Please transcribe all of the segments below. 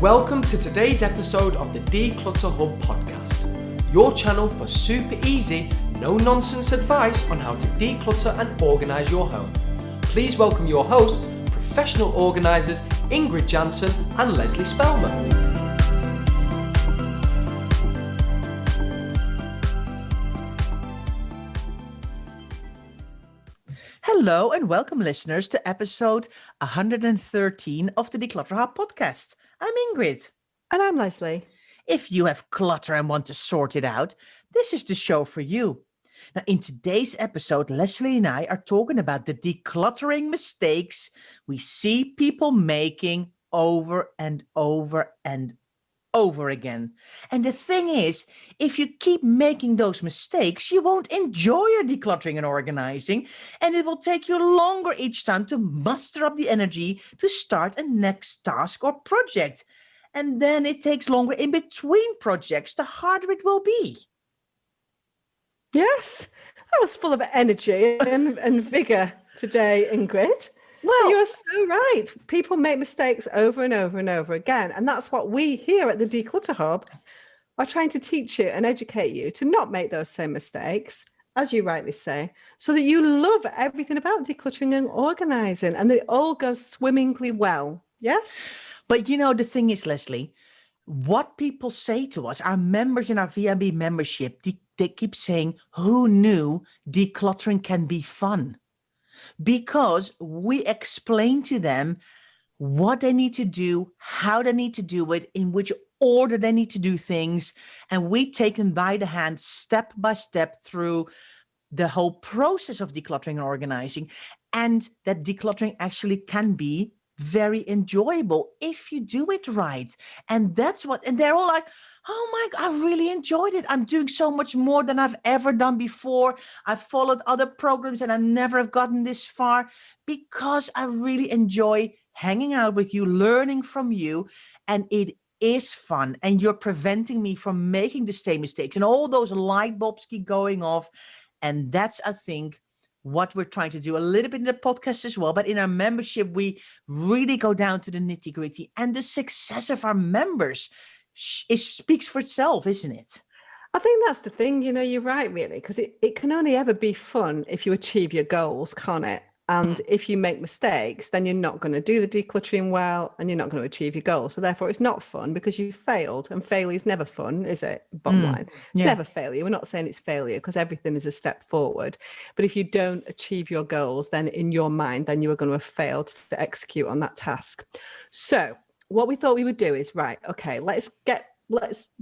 Welcome to today's episode of the Declutter Hub podcast, your channel for super easy, no-nonsense advice on how to declutter and organise your home. Please welcome your hosts, professional organisers Ingrid Jansen and Leslie Spellman. Hello and welcome, listeners, to episode 113 of the Declutter Hub podcast. I'm Ingrid. And I'm Leslie. If you have clutter and want to sort it out, this is the show for you. Now, in today's episode, Leslie and I are talking about the decluttering mistakes we see people making over and over and over again. And the thing is, if you keep making those mistakes, you won't enjoy your decluttering and organizing, and it will take you longer each time to muster up the energy to start a next task or project. And then it takes longer in between projects, the harder it will be. Yes, that was full of energy and vigor today, Ingrid. Well, you're so right. People make mistakes over and over and over again. And that's what we here at the Declutter Hub are trying to teach you and educate you to not make those same mistakes, as you rightly say, so that you love everything about decluttering and organizing and it all goes swimmingly well. Yes? But you know, the thing is, Leslie, what people say to us, our members in our VIB membership, they keep saying, who knew decluttering can be fun? Because we explain to them what they need to do, how they need to do it, in which order they need to do things. And we take them by the hand step by step through the whole process of decluttering and organizing. And that decluttering actually can be very enjoyable if you do it right. And that's what, and they're all like, oh my God, I really enjoyed it. I'm doing so much more than I've ever done before. I've followed other programs and I never have gotten this far because I really enjoy hanging out with you, learning from you. And it is fun. And you're preventing me from making the same mistakes. And all those light bulbs keep going off. And that's, I think, what we're trying to do a little bit in the podcast as well. But in our membership, we really go down to the nitty gritty, and the success of our members it speaks for itself, isn't it? I think that's the thing, you're right, really, because it can only ever be fun if you achieve your goals, can't it? And if you make mistakes, then you're not going to do the decluttering well and you're not going to achieve your goals. So therefore, it's not fun because you failed, and failure is never fun, is it? Bottom line. It's never failure. We're not saying it's failure because everything is a step forward. But if you don't achieve your goals, then in your mind, then you are going to have failed to execute on that task. So what we thought we would do is, right, okay, let's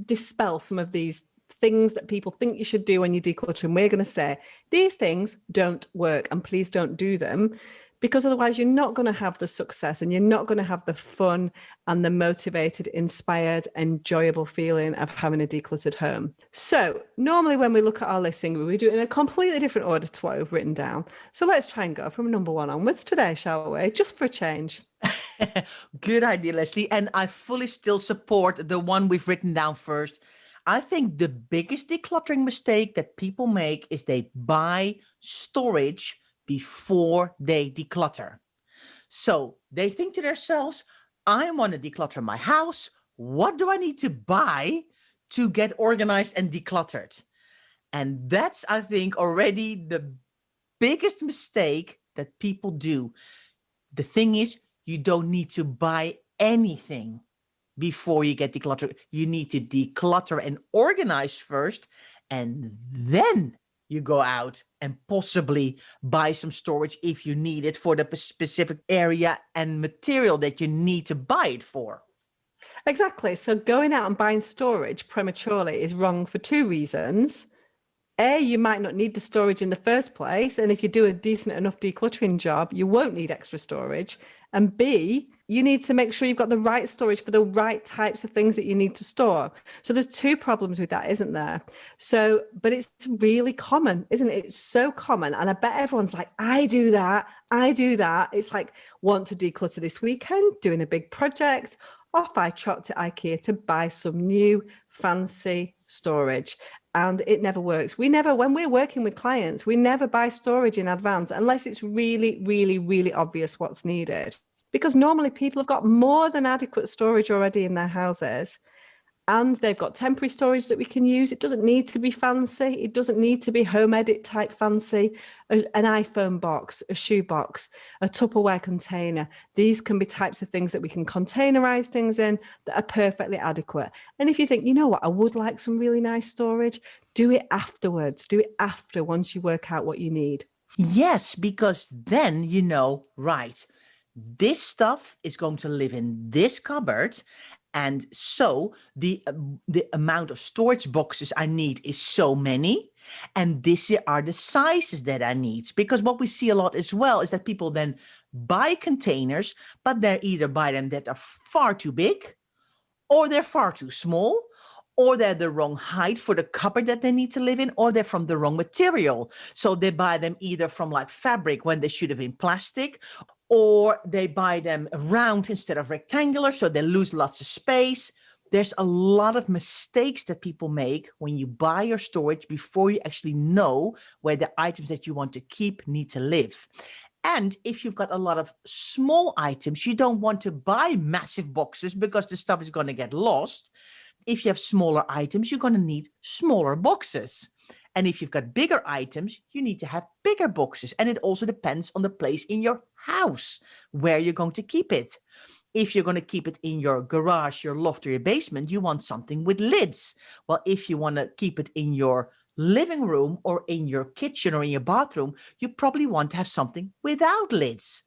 dispel some of these things that people think you should do when you declutter. And we're going to say, these things don't work and please don't do them, because otherwise you're not going to have the success and you're not going to have the fun and the motivated, inspired, enjoyable feeling of having a decluttered home. So normally when we look at our listing, we do it in a completely different order to what we've written down. So let's try and go from number 1 onwards today, shall we? Just for a change. Good idea, Leslie. And I fully still support the one we've written down first. I think the biggest decluttering mistake that people make is they buy storage before they declutter. So they think to themselves, I want to declutter my house. What do I need to buy to get organized and decluttered? And that's, I think, already the biggest mistake that people do. The thing is, you don't need to buy anything before you get decluttered. You need to declutter and organize first, and then you go out and possibly buy some storage if you need it for the specific area and material that you need to buy it for. Exactly. So going out and buying storage prematurely is wrong for 2 reasons. A, you might not need the storage in the first place. And if you do a decent enough decluttering job, you won't need extra storage. And B, you need to make sure you've got the right storage for the right types of things that you need to store. So there's 2 problems with that, isn't there? So, but it's really common, isn't it? It's so common. And I bet everyone's like, I do that. It's like, want to declutter this weekend, doing a big project. Off I trot to IKEA to buy some new fancy storage. And it never works. When we're working with clients, we never buy storage in advance unless it's really, really, really obvious what's needed. Because normally people have got more than adequate storage already in their houses. And they've got temporary storage that we can use. It doesn't need to be fancy. It doesn't need to be home edit type fancy. An iPhone box, a shoe box, a Tupperware container. These can be types of things that we can containerize things in that are perfectly adequate. And if you think, you know what, I would like some really nice storage, do it afterwards. Do it after, once you work out what you need. Yes, because then you know, right, this stuff is going to live in this cupboard. And so the amount of storage boxes I need is so many. And these are the sizes that I need. Because what we see a lot as well is that people then buy containers, but they either buy them that are far too big, or they're far too small, or they're the wrong height for the cupboard that they need to live in, or they're from the wrong material. So they buy them either from like fabric when they should have been plastic, or they buy them round instead of rectangular, so they lose lots of space. There's a lot of mistakes that people make when you buy your storage before you actually know where the items that you want to keep need to live. And if you've got a lot of small items, you don't want to buy massive boxes because the stuff is going to get lost. If you have smaller items, you're going to need smaller boxes. And if you've got bigger items, you need to have bigger boxes. And it also depends on the place in your house where you're going to keep it. If you're going to keep it in your garage, your loft, or your basement, you want something with lids. Well, if you want to keep it in your living room or in your kitchen or in your bathroom, you probably want to have something without lids.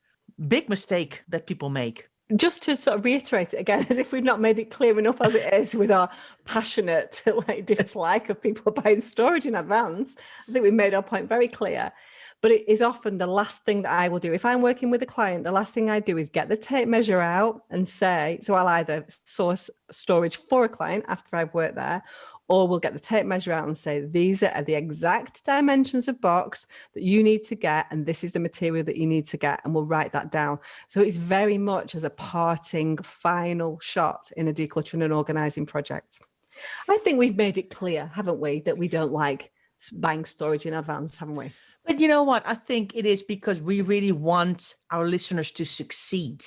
Big mistake that people make. Just to sort of reiterate it again, as if we've not made it clear enough as it is with our passionate dislike of people buying storage in advance, I think we made our point very clear. But it is often the last thing that I will do. If I'm working with a client, the last thing I do is get the tape measure out and say, so I'll either source storage for a client after I've worked there, or we'll get the tape measure out and say, these are the exact dimensions of box that you need to get, and this is the material that you need to get, and we'll write that down. So it's very much as a parting final shot in a decluttering and organising project. I think we've made it clear, haven't we, that we don't like buying storage in advance, haven't we? But you know what? I think it is because we really want our listeners to succeed.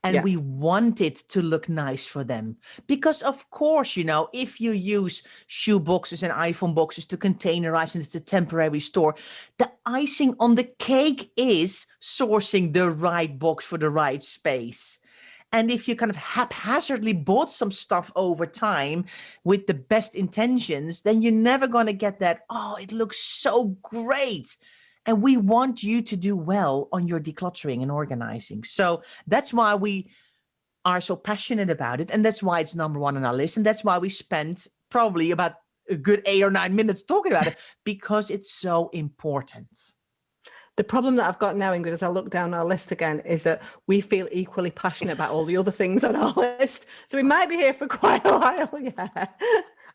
And we want it to look nice for them. Because of course, you know, if you use shoe boxes and iPhone boxes to containerize and it's a temporary store, the icing on the cake is sourcing the right box for the right space. And if you kind of haphazardly bought some stuff over time with the best intentions, then you're never going to get that, oh, it looks so great. And we want you to do well on your decluttering and organizing. So that's why we are so passionate about it. And that's why it's number one on our list. And that's why we spent probably about a good 8 or 9 minutes talking about it, because it's so important. The problem that I've got now, Ingrid, as I look down our list again, is that we feel equally passionate about all the other things on our list. So we might be here for quite a while. Yeah.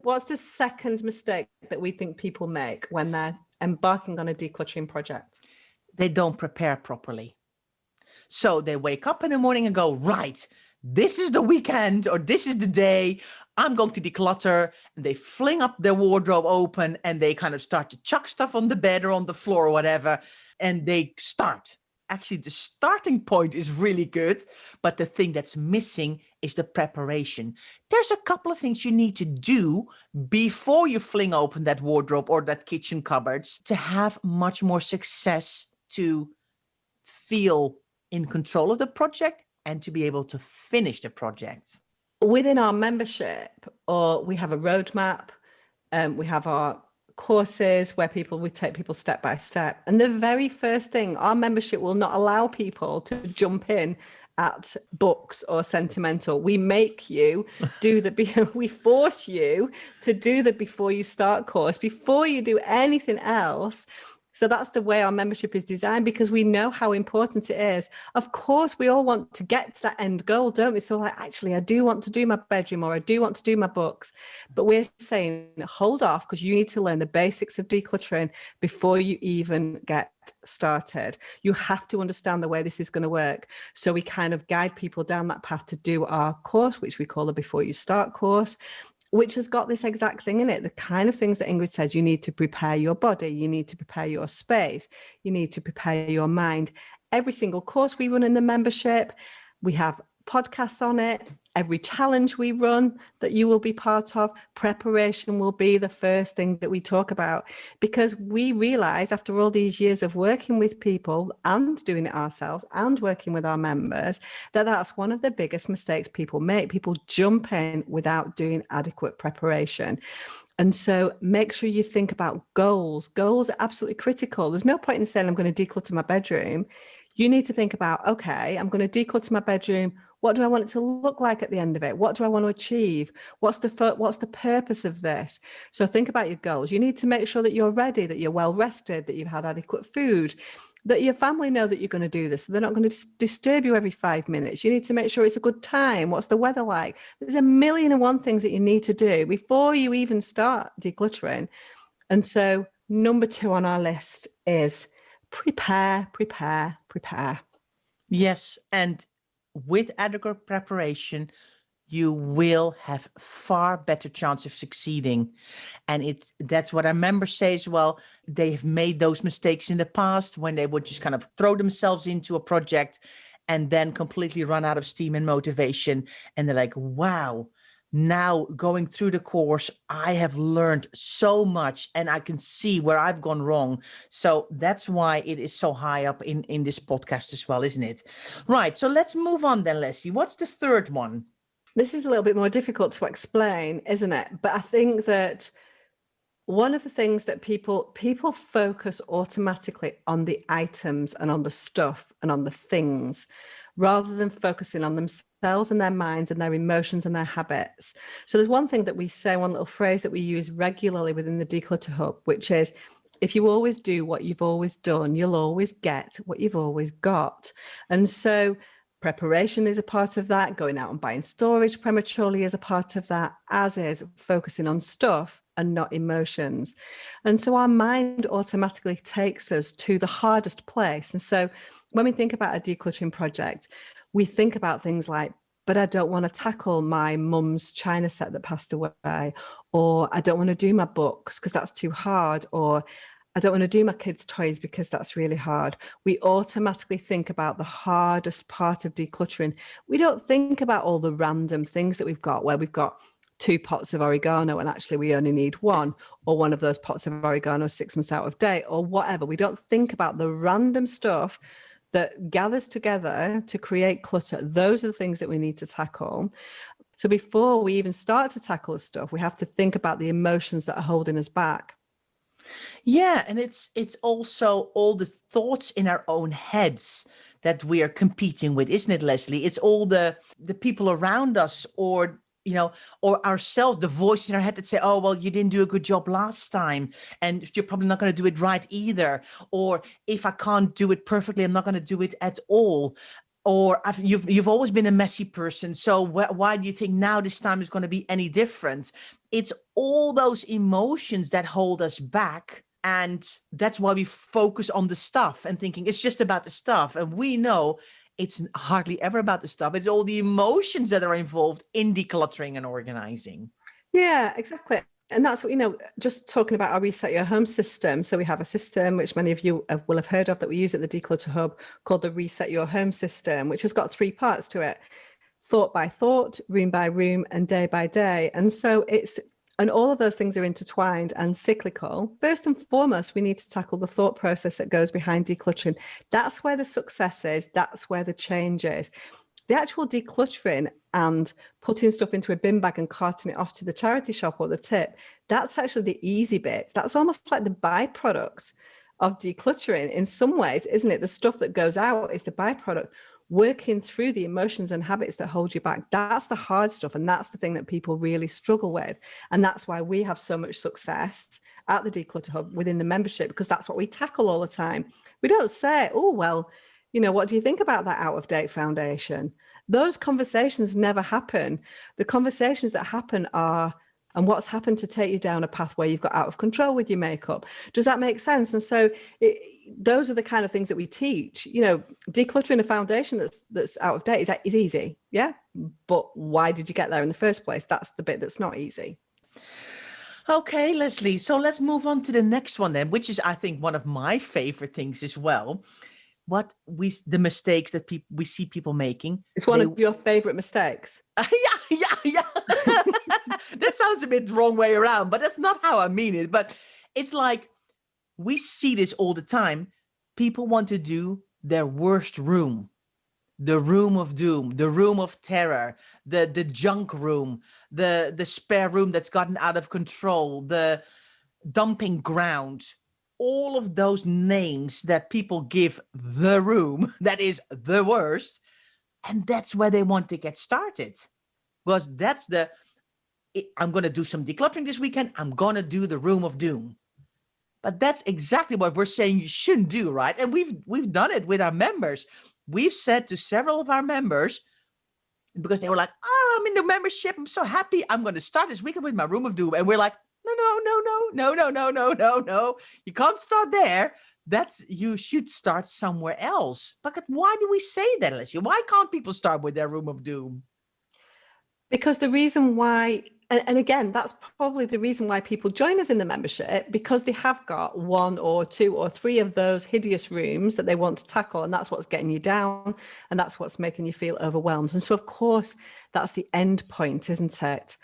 What's the second mistake that we think people make when they're embarking on a decluttering project? They don't prepare properly. So they wake up in the morning and go, right, this is the weekend or this is the day I'm going to declutter. And they fling up their wardrobe open and they kind of start to chuck stuff on the bed or on the floor or whatever. And they start. Actually, the starting point is really good, but the thing that's missing is the preparation. There's a couple of things you need to do before you fling open that wardrobe or that kitchen cupboards to have much more success, to feel in control of the project and to be able to finish the project. Within our membership, or we have a roadmap, we have our courses where we take people step by step. And the very first thing, our membership will not allow people to jump in at books or Sentimental. We make you do we force you to do the before you start course, before you do anything else. So that's the way our membership is designed, because we know how important it is. Of course, we all want to get to that end goal, don't we? So like, actually, I do want to do my bedroom, or I do want to do my books. But we're saying, hold off, because you need to learn the basics of decluttering before you even get started. You have to understand the way this is going to work. So we kind of guide people down that path to do our course, which we call the Before You Start course, which has got this exact thing in it. The kind of things that Ingrid said, you need to prepare your body, you need to prepare your space, you need to prepare your mind. every single course we run in the membership. We have podcasts on it. Every challenge we run that you will be part of, preparation will be the first thing that we talk about, because we realize after all these years of working with people and doing it ourselves and working with our members, that that's one of the biggest mistakes people make. People jump in without doing adequate preparation. And so make sure you think about goals. Goals are absolutely critical. There's no point in saying I'm going to declutter my bedroom. You need to think about, okay, I'm going to declutter my bedroom. What do I want it to look like at the end of it? What do I want to achieve? What's the purpose of this? So think about your goals. You need to make sure that you're ready, that you're well rested, that you've had adequate food, that your family know that you're going to do this. So they're not going to disturb you every 5 minutes. You need to make sure it's a good time. What's the weather like? There's a million and one things that you need to do before you even start decluttering. And so number 2 on our list is prepare. Yes, and with adequate preparation, you will have far better chance of succeeding. And that's what our members say as well. They've made those mistakes in the past when they would just kind of throw themselves into a project and then completely run out of steam and motivation. And they're like, wow, now going through the course, I have learned so much and I can see where I've gone wrong. So that's why it is so high up in this podcast as well, isn't it? Right. So let's move on then, Leslie. What's the third one? This is a little bit more difficult to explain, isn't it? But I think that one of the things that people focus automatically on the items and on the stuff and on the things, rather than focusing on themselves and their minds and their emotions and their habits. So there's one thing that we say, one little phrase that we use regularly within the Declutter Hub, which is, if you always do what you've always done, you'll always get what you've always got. And so preparation is a part of that. Going out and buying storage prematurely is a part of that, as is focusing on stuff and not emotions. And so our mind automatically takes us to the hardest place. And so when we think about a decluttering project, we think about things like, but I don't want to tackle my mum's china set that passed away, or I don't want to do my books because that's too hard, or I don't want to do my kids' toys because that's really hard. We automatically think about the hardest part of decluttering. We don't think about all the random things that we've got, where we've got 2 pots of oregano and actually we only need 1, or one of those pots of oregano is 6 months out of date, or whatever. We don't think about the random stuff that gathers together to create clutter. Those are the things that we need to tackle. So before we even start to tackle the stuff, we have to think about the emotions that are holding us back. Yeah, and it's also all the thoughts in our own heads that we are competing with, isn't it, Leslie? It's all the people around us, or or ourselves, the voice in our head that say, oh, well, you didn't do a good job last time, and you're probably not going to do it right either. Or if I can't do it perfectly, I'm not going to do it at all. Or you've always been a messy person, so why do you think now this time is going to be any different? It's all those emotions that hold us back. And that's why we focus on the stuff and thinking it's just about the stuff. And we know it's hardly ever about the stuff. It's all the emotions that are involved in decluttering and organizing. Yeah, exactly. And that's what, just talking about our Reset Your Home system. So we have a system, which many of you will have heard of, that we use at the Declutter Hub, called the Reset Your Home system, which has got 3 parts to it: thought by thought, room by room, and day by day. And so and all of those things are intertwined and cyclical. First and foremost, we need to tackle the thought process that goes behind decluttering. That's where the success is. That's where the change is. The actual decluttering and putting stuff into a bin bag and carting it off to the charity shop or the tip, that's actually the easy bit. That's almost like the byproducts of decluttering in some ways, isn't it? The stuff that goes out is the byproduct. Working through the emotions and habits that hold you back, that's the hard stuff. And that's the thing that people really struggle with. And that's why we have so much success at the Declutter Hub within the membership, because that's what we tackle all the time. We don't say, oh, well, what do you think about that out-of-date foundation? Those conversations never happen. The conversations that happen are, and what's happened to take you down a path where you've got out of control with your makeup? Does that make sense? And so those are the kind of things that we teach. Decluttering a foundation that's out of date is easy, yeah? But why did you get there in the first place? That's the bit that's not easy. Okay, Leslie. So let's move on to the next one then, which is, I think, one of my favorite things as well. the mistakes that we see people making. It's one of your favorite mistakes. Yeah. That sounds a bit wrong way around, but that's not how I mean it. But it's like we see this all the time. People want to do their worst room, the room of doom, the room of terror, the junk room, the spare room that's gotten out of control, the dumping ground, all of those names that people give the room that is the worst. And that's where they want to get started. Because that's I'm going to do some decluttering this weekend. I'm going to do the room of doom. But that's exactly what we're saying you shouldn't do, right? And we've done it with our members. We've said to several of our members, because they were like, oh, I'm in the membership. I'm so happy. I'm going to start this weekend with my room of doom. And we're like, no. You can't start there. You should start somewhere else. But why do we say that, Leslie? Why can't people start with their room of doom? Because the reason why, and again, that's probably the reason why people join us in the membership, because they have got 1 or 2 or 3 of those hideous rooms that they want to tackle, and that's what's getting you down, and that's what's making you feel overwhelmed. And so, of course, that's the end point, isn't it?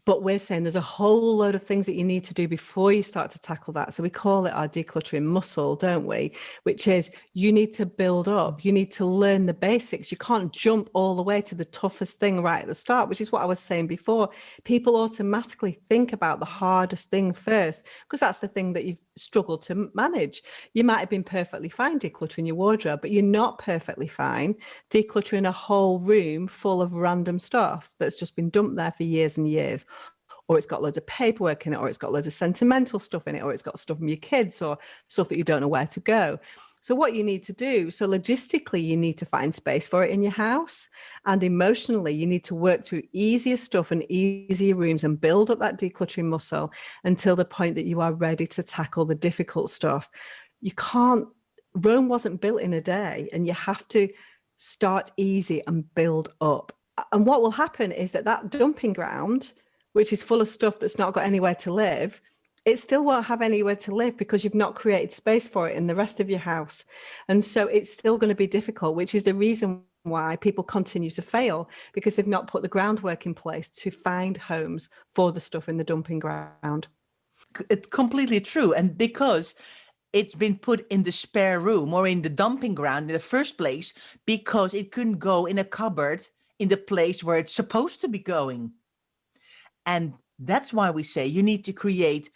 But we're saying there's a whole load of things that you need to do before you start to tackle that. So we call it our decluttering muscle, don't we? Which is you need to build up. You need to learn the basics. You can't jump all the way to the toughest thing right at the start, which is what I was saying before. People automatically think about the hardest thing first, because that's the thing that you've struggled to manage. You might have been perfectly fine decluttering your wardrobe, but you're not perfectly fine decluttering a whole room full of random stuff that's just been dumped there for years and years. Or it's got loads of paperwork in it, or it's got loads of sentimental stuff in it, or it's got stuff from your kids, or stuff that you don't know where to go. So what you need to do, so logistically, you need to find space for it in your house. And emotionally, you need to work through easier stuff and easier rooms and build up that decluttering muscle until the point that you are ready to tackle the difficult stuff. You can't, Rome wasn't built in a day, and you have to start easy and build up. And what will happen is that dumping ground, which is full of stuff that's not got anywhere to live, it still won't have anywhere to live because you've not created space for it in the rest of your house. And so it's still going to be difficult, which is the reason why people continue to fail, because they've not put the groundwork in place to find homes for the stuff in the dumping ground. It's completely true. And because it's been put in the spare room or in the dumping ground in the first place, because it couldn't go in a cupboard in the place where it's supposed to be going. And that's why we say you need to create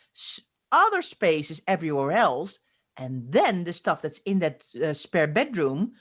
other spaces everywhere else. And then the stuff that's in that spare bedroom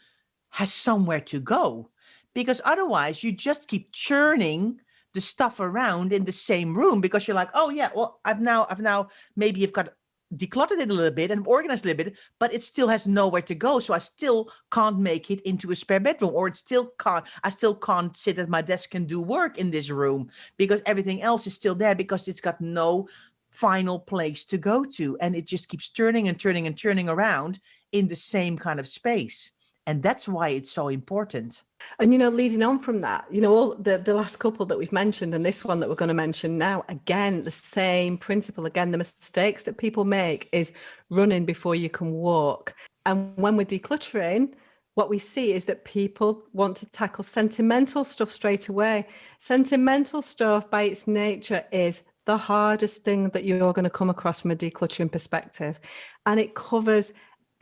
has somewhere to go. Because otherwise you just keep churning the stuff around in the same room, because you're like, oh yeah, well, I've now maybe you've got decluttered it a little bit and organized a little bit, but it still has nowhere to go. So I still can't make it into a spare bedroom, or I still can't sit at my desk and do work in this room because everything else is still there, because it's got no final place to go to. And it just keeps turning and turning and turning around in the same kind of space. And that's why it's so important. And, leading on from that, all the last couple that we've mentioned and this one that we're going to mention now, again, the same principle. Again, the mistakes that people make is running before you can walk. And when we're decluttering, what we see is that people want to tackle sentimental stuff straight away. Sentimental stuff by its nature is the hardest thing that you're going to come across from a decluttering perspective. And it covers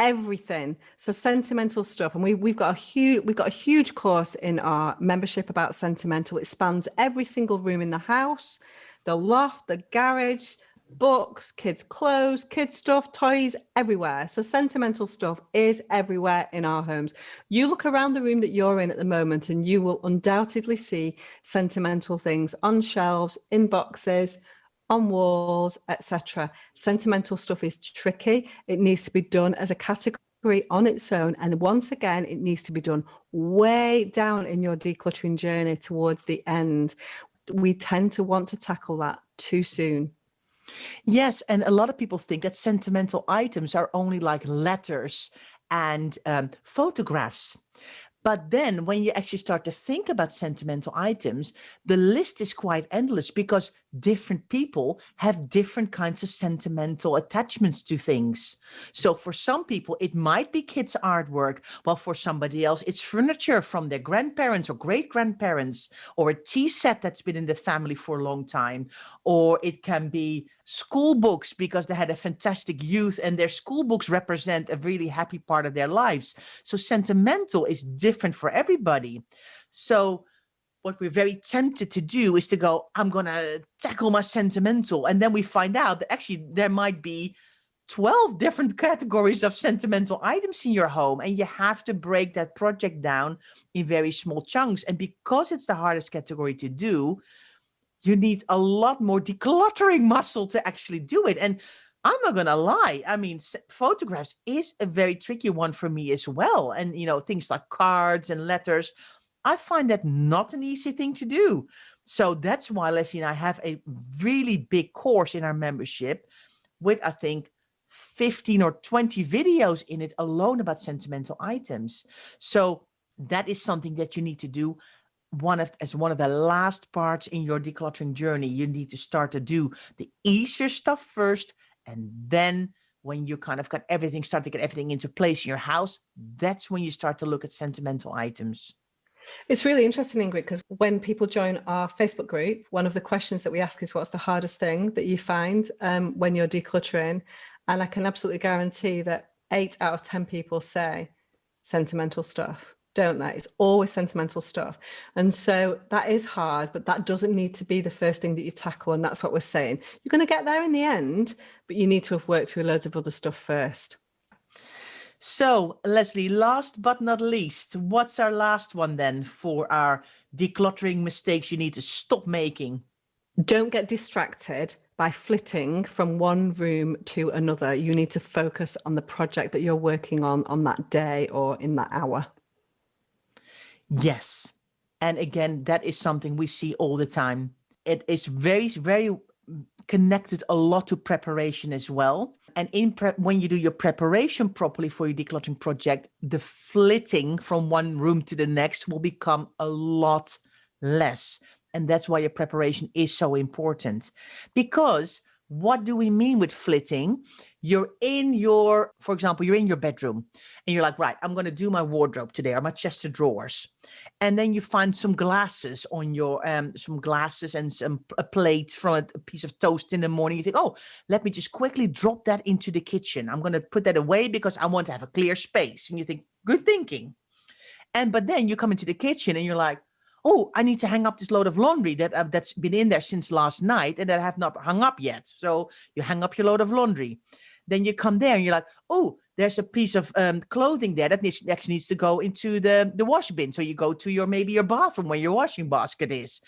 everything. So sentimental stuff, and we've got a huge course in our membership about sentimental. It spans every single room in the house, the loft, the garage, books, kids' clothes, kids' stuff, toys, everywhere. So sentimental stuff is everywhere in our homes. You look around the room that you're in at the moment, and you will undoubtedly see sentimental things on shelves, in boxes, on walls, etc. Sentimental stuff is tricky. It needs to be done as a category on its own. And once again, it needs to be done way down in your decluttering journey towards the end. We tend to want to tackle that too soon. Yes, and a lot of people think that sentimental items are only like letters and photographs. But then when you actually start to think about sentimental items, the list is quite endless, because different people have different kinds of sentimental attachments to things. So for some people, it might be kids' artwork, while for somebody else, it's furniture from their grandparents or great-grandparents, or a tea set that's been in the family for a long time, or it can be school books because they had a fantastic youth and their school books represent a really happy part of their lives. So sentimental is different for everybody. So what we're very tempted to do is to go, I'm going to tackle my sentimental. And then we find out that actually there might be 12 different categories of sentimental items in your home. And you have to break that project down in very small chunks. And because it's the hardest category to do, you need a lot more decluttering muscle to actually do it. And I'm not going to lie. I mean, photographs is a very tricky one for me as well. And, things like cards and letters, I find that not an easy thing to do. So that's why Leslie and I have a really big course in our membership with, I think, 15 or 20 videos in it alone about sentimental items. So that is something that you need to do as one of the last parts in your decluttering journey. You need to start to do the easier stuff first, and then when you kind of start to get everything into place in your house, that's when you start to look at sentimental items. It's really interesting, Ingrid, because when people join our Facebook group, one of the questions that we ask is, what's the hardest thing that you find when you're decluttering? And I can absolutely guarantee that 8 out of 10 people say sentimental stuff, don't they? It's always sentimental stuff. And so that is hard, but that doesn't need to be the first thing that you tackle. And that's what we're saying. You're going to get there in the end, but you need to have worked through loads of other stuff first. So, Leslie, last but not least, what's our last one then for our decluttering mistakes you need to stop making? Don't get distracted by flitting from one room to another. You need to focus on the project that you're working on that day or in that hour. Yes. And again, that is something we see all the time. It is very, very connected a lot to preparation as well. And when you do your preparation properly for your decluttering project, the flitting from one room to the next will become a lot less. And that's why your preparation is so important. Because what do we mean with flitting? For example, you're in your bedroom and you're like, right, I'm going to do my wardrobe today or my chest of drawers. And then you find some glasses on your, and a plate from a piece of toast in the morning. You think, oh, let me just quickly drop that into the kitchen. I'm going to put that away because I want to have a clear space. And you think, good thinking. But then you come into the kitchen and you're like, oh, I need to hang up this load of laundry that's been in there since last night and that I have not hung up yet. So you hang up your load of laundry. Then you come there and you're like, oh, there's a piece of clothing there that actually needs to go into the wash bin. So you go to your bathroom where your washing basket is.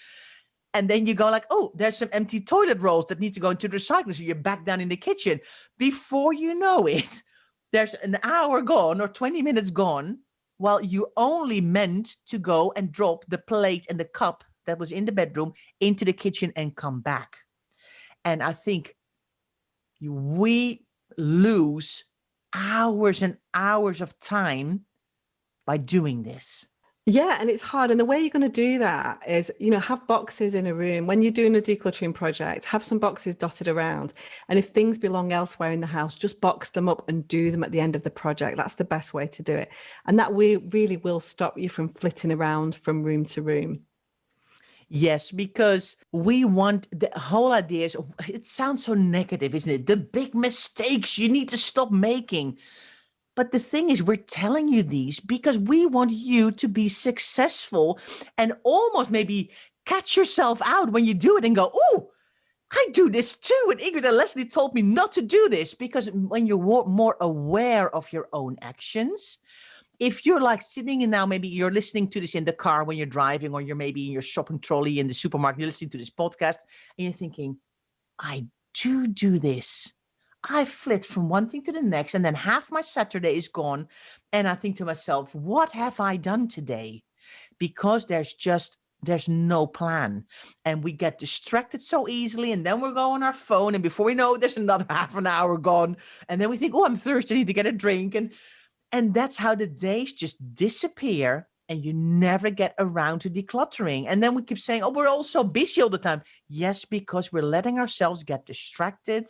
And then you go like, oh, there's some empty toilet rolls that need to go into the recycling. So you're back down in the kitchen. Before you know it, there's an hour gone or 20 minutes gone. Well, you only meant to go and drop the plate and the cup that was in the bedroom into the kitchen and come back. And I think we lose hours and hours of time by doing this. Yeah, and it's hard. And the way you're going to do that is, have boxes in a room. When you're doing a decluttering project, have some boxes dotted around. And if things belong elsewhere in the house, just box them up and do them at the end of the project. That's the best way to do it. And that really will stop you from flitting around from room to room. Yes, because we want the whole idea is, it sounds so negative, isn't it? The big mistakes you need to stop making. But the thing is, we're telling you these because we want you to be successful and almost maybe catch yourself out when you do it and go, oh, I do this too. And Ingrid and Leslie told me not to do this, because when you're more aware of your own actions, if you're like sitting and now maybe you're listening to this in the car when you're driving, or you're maybe in your shopping trolley in the supermarket, you're listening to this podcast and you're thinking, I do this. I flit from one thing to the next, and then half my Saturday is gone. And I think to myself, what have I done today? Because there's no plan. And we get distracted so easily. And then we're going on our phone. And before we know it, there's another half an hour gone. And then we think, oh, I'm thirsty, I need to get a drink. And that's how the days just disappear. and you never get around to decluttering. And then we keep saying, oh, we're all so busy all the time. Yes, because we're letting ourselves get distracted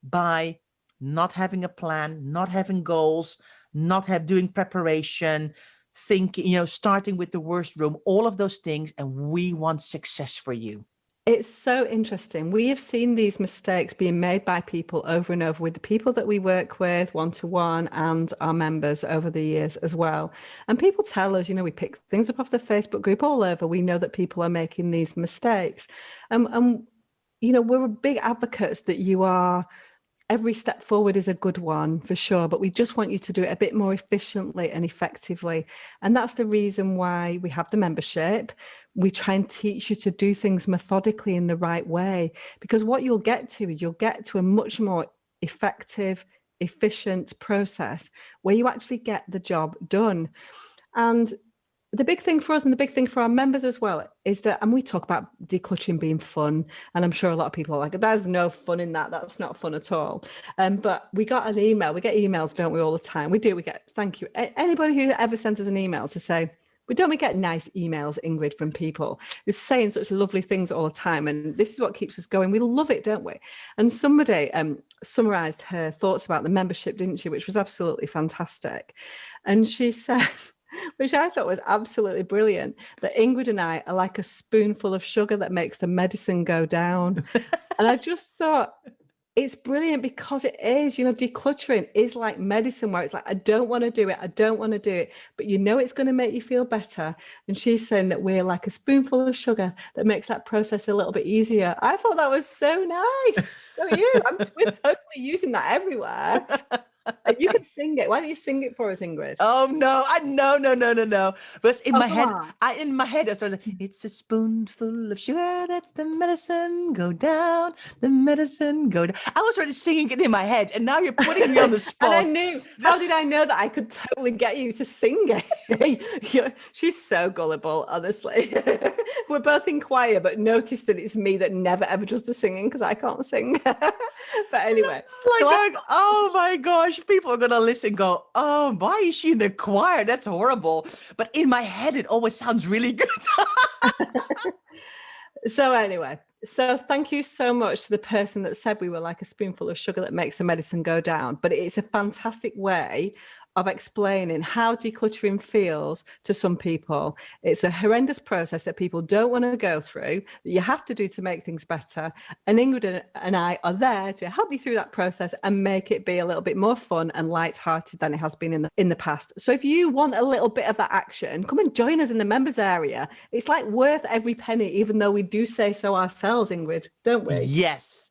by not having a plan, not having goals, not doing preparation, thinking, starting with the worst room, all of those things. And we want success for you. It's so interesting. We have seen these mistakes being made by people over and over with the people that we work with one-to-one and our members over the years as well. And people tell us, we pick things up off the Facebook group all over. We know that people are making these mistakes. And we're big advocates that every step forward is a good one for sure, but we just want you to do it a bit more efficiently and effectively. And that's the reason why we have the membership. We try and teach you to do things methodically in the right way, because what you'll get to a much more effective, efficient process where you actually get the job done. And the big thing for us and the big thing for our members as well is that, and we talk about decluttering being fun, and I'm sure a lot of people are like, there's no fun in that. That's not fun at all. But we got an email. We get emails, don't we, all the time? We do. We get, thank you. Anybody who ever sends us an email to say, we get nice emails, Ingrid, from people who's saying such lovely things all the time. And this is what keeps us going. We love it, don't we? And somebody summarized her thoughts about the membership, didn't she? Which was absolutely fantastic. And she said, which I thought was absolutely brilliant, that Ingrid and I are like a spoonful of sugar that makes the medicine go down. And I just thought, it's brilliant, because it is, decluttering is like medicine, where it's like, I don't want to do it, but it's going to make you feel better. And she's saying that we're like a spoonful of sugar that makes that process a little bit easier. I thought that was so nice. Don't you? We're totally using that everywhere. You can sing it. Why don't you sing it for us, Ingrid? Oh no, no. But in my head, I started, it's a spoonful of sugar, that's the medicine go down, the medicine go down. I was already singing it in my head, and now you're putting me on the spot. And I knew, how did I know that I could totally get you to sing it? She's so gullible, honestly. We're both in choir, but notice that it's me that never ever does the singing because I can't sing. But anyway. Oh my gosh, people are going to listen and go, oh, why is she in the choir? That's horrible. But in my head, it always sounds really good. So anyway, thank you so much to the person that said we were like a spoonful of sugar that makes the medicine go down. But it's a fantastic way of explaining how decluttering feels to some people. It's a horrendous process that people don't want to go through, that you have to do to make things better. And Ingrid and I are there to help you through that process and make it be a little bit more fun and lighthearted than it has been in the past. So if you want a little bit of that action, come and join us in the members area. It's like worth every penny, even though we do say so ourselves, Ingrid, don't we? Yes.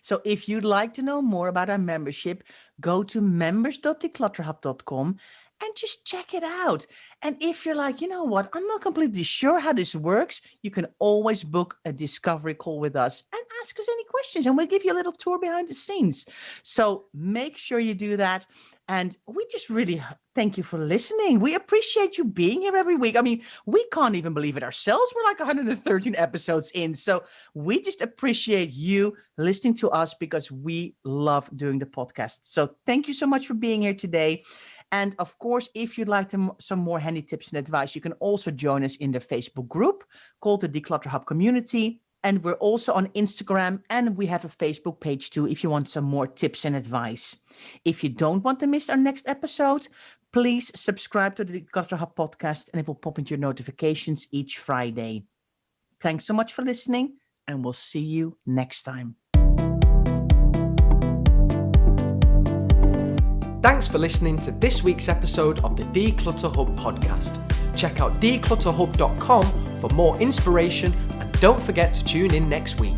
So if you'd like to know more about our membership, go to members.declutterhub.com and just check it out. And if you're like, you know what, I'm not completely sure how this works, you can always book a discovery call with us and ask us any questions, and we'll give you a little tour behind the scenes. So make sure you do that. And we just really thank you for listening. We appreciate you being here every week. I mean, we can't even believe it ourselves. We're like 113 episodes in. So we just appreciate you listening to us, because we love doing the podcast. So thank you so much for being here today. And of course, if you'd like some more handy tips and advice, you can also join us in the Facebook group called the Declutter Hub Community. And we're also on Instagram, and we have a Facebook page too if you want some more tips and advice. If you don't want to miss our next episode, please subscribe to the Declutter Hub podcast, and it will pop into your notifications each Friday. Thanks so much for listening, and we'll see you next time. Thanks for listening to this week's episode of the Declutter Hub podcast. Check out declutterhub.com for more inspiration, and don't forget to tune in next week.